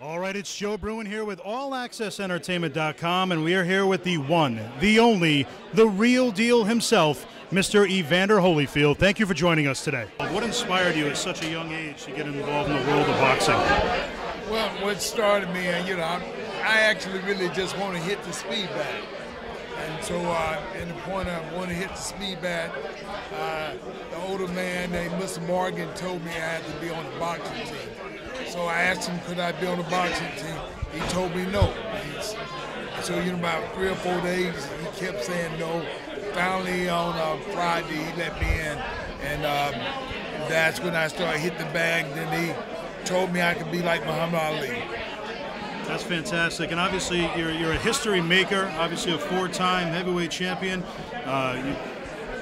All right, it's Joe Bruin here with All Axxess Entertainment.com, and we are here with the one, the only, the real deal himself, Mr. Evander Holyfield. Thank you for joining us today. What inspired you at such a young age to get involved in the world of boxing? Well, what started me, I actually really just want to hit the speed bat. And so, in the point I want to hit the speed bat, the older man named Mr. Morgan told me I had to be on the boxing team. So I asked him, could I be on the boxing team? He told me no. So, about 3 or 4 days, he kept saying no. Finally, on Friday, he let me in. And that's when I started hitting the bag. Then he told me I could be like Muhammad Ali. That's fantastic. And obviously, you're a history maker, obviously a 4-time heavyweight champion.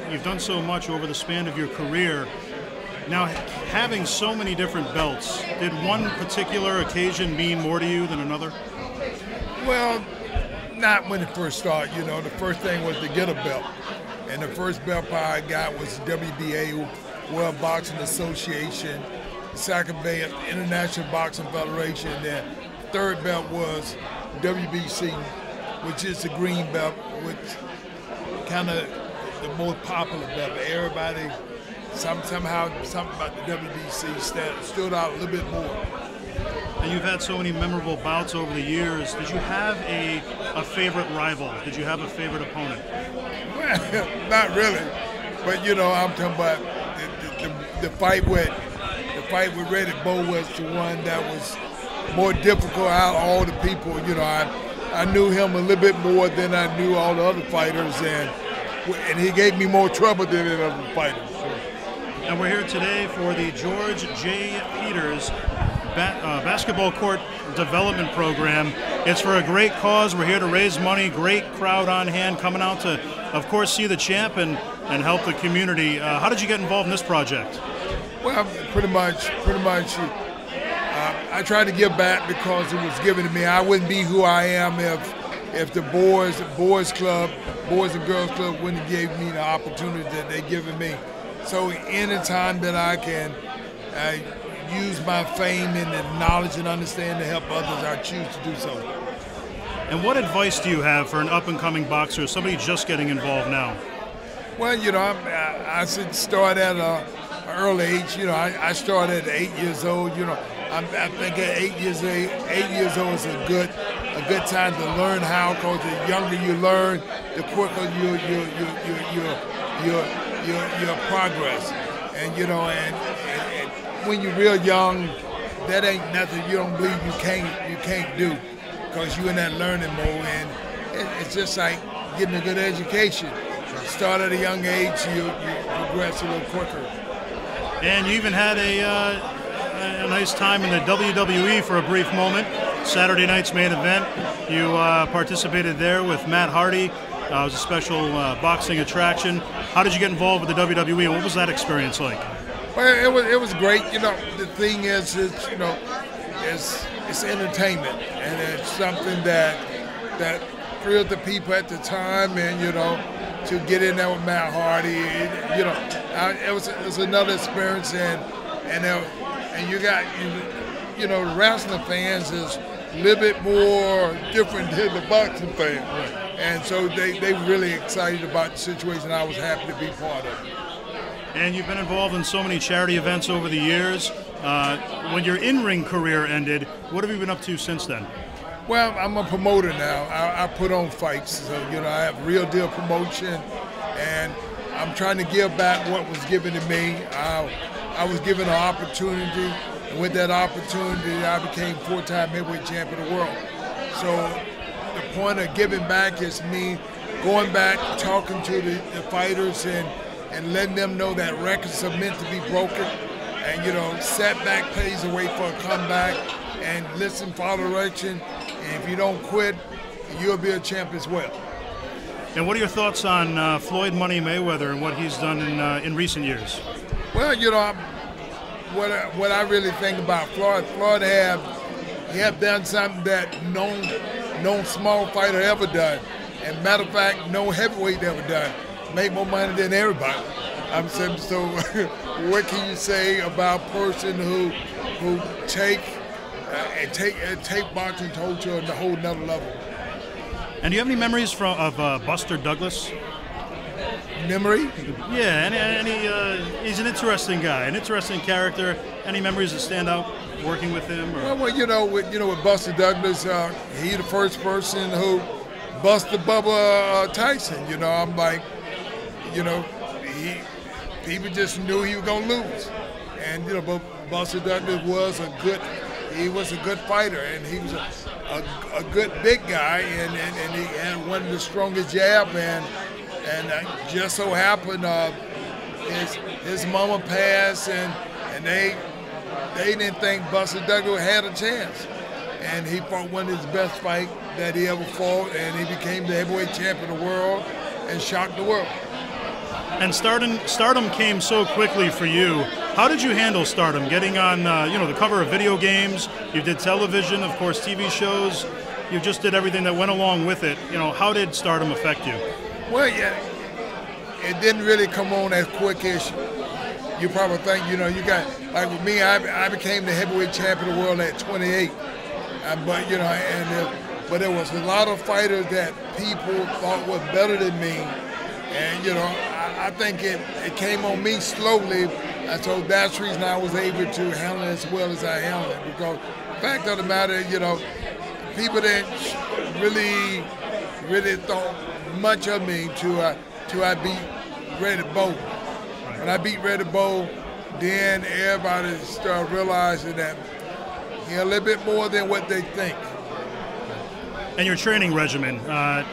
You've done so much over the span of your career. Now, having so many different belts, did one particular occasion mean more to you than another? Well, not when it first started. The first thing was to get a belt. And the first belt I got was WBA, World Boxing Association. The second belt, International Boxing Federation. And then the third belt was WBC, which is the green belt, which kind of the most popular belt. Everybody, somehow something about the WBC stood out a little bit more. And you've had so many memorable bouts over the years. Did you have a favorite rival? Did you have a favorite opponent? Well, not really. But I'm talking about the fight with Riddick Bowe was the one that was more difficult out of all the people. I knew him a little bit more than I knew all the other fighters, and he gave me more trouble than the other fighters. And we're here today for the George J. Peters Basketball Court Development Program. It's for a great cause. We're here to raise money. Great crowd on hand coming out to, of course, see the champ and help the community. How did you get involved in this project? Well, pretty much. I tried to give back because it was given to me. I wouldn't be who I am if the boys and girls club wouldn't have gave me the opportunity that they've given me. So anytime that I can use my fame and the knowledge and understanding to help others, I choose to do so. And what advice do you have for an up-and-coming boxer, somebody just getting involved now? Well, I should start at an early age. I started at 8 years old. I think at 8 years old is a good time to learn how, because the younger you learn, the quicker your progress. And and when you're real young, that ain't nothing you don't believe you can't do, because you're in that learning mode, and it's just like getting a good education. Start at a young age, you progress a little quicker. And you even had a nice time in the WWE for a brief moment. Saturday night's main event. You participated there with Matt Hardy. It was a special boxing attraction. How did you get involved with the WWE, and what was that experience like? Well, it was great. The thing is, it's entertainment, and it's something that thrilled the people at the time, and to get in there with Matt Hardy, it was another experience, and you got the wrestling fans is a little bit more different than the boxing fans. Right. And so they really excited about the situation. I was happy to be part of it. And you've been involved in so many charity events over the years. When your in-ring career ended, what have you been up to since then? Well, I'm a promoter now. I put on fights. So, I have Real Deal Promotion, and I'm trying to give back what was given to me. I was given an opportunity, and with that opportunity, I became 4-time heavyweight champion of the world. So the point of giving back is me going back, talking to the fighters, and letting them know that records are meant to be broken, and setback pays the way for a comeback, and listen, follow direction, and if you don't quit, you'll be a champ as well. And what are your thoughts on Floyd Money Mayweather and what he's done in recent years? Well, what I really think about Floyd have done something that no small fighter ever done, and matter of fact, no heavyweight ever done. Made more money than everybody. I'm saying, so what can you say about a person who take and take boxing to a whole nother level. And do you have any memories of Buster Douglas? Memory? Yeah, he's an interesting guy, an interesting character. Any memories that stand out working with him? Or? Well, with Buster Douglas, he the first person who busted Bubba Tyson. I'm like, people just knew he was gonna lose, and but Buster Douglas was a good fighter, and he was a good big guy, and he had one of the strongest jab, and just so happened his mama passed, and they didn't think Buster Douglas had a chance, and he fought one of his best fights that he ever fought, and he became the heavyweight champion of the world and shocked the world. And stardom came so quickly for you. How did you handle stardom? Getting on, the cover of video games. You did television, of course, TV shows. You just did everything that went along with it. How did stardom affect you? Well, yeah, it didn't really come on as quick as you probably think. You got, like with me, I became the heavyweight champion of the world at 28. But there was a lot of fighters that people thought were better than me, and I think it came on me slowly, and so that's the reason I was able to handle it as well as I handled it. Because the fact of the matter, people didn't really thought much of me till I beat Reddy Bow. When I beat Reddy Bow, then everybody started realizing that a little bit more than what they think. And your training regimen,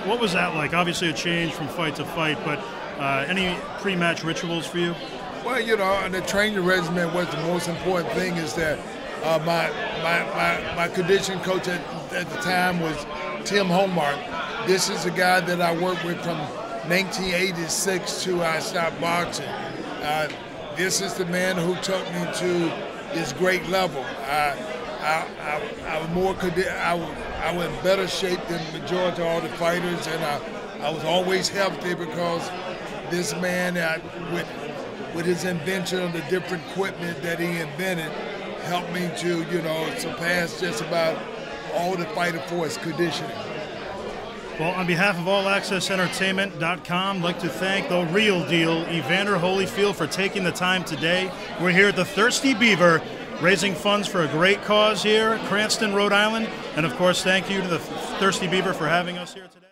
what was that like? Obviously a change from fight to fight, but any pre-match rituals for you? Well, the training regimen was the most important thing. Is that my conditioning coach at the time was Tim Holmark. This is a guy that I worked with from 1986 to I stopped boxing. This is the man who took me to this great level. I was in better shape than the majority of all the fighters, and I was always healthy because this man, with his invention of the different equipment that he invented, helped me to, surpass just about all the fighter for his conditioning. Well, on behalf of All Axxess Entertainment.com, I'd like to thank the real deal, Evander Holyfield, for taking the time today. We're here at the Thirsty Beaver, raising funds for a great cause here, Cranston, Rhode Island. And of course, thank you to the Thirsty Beaver for having us here today.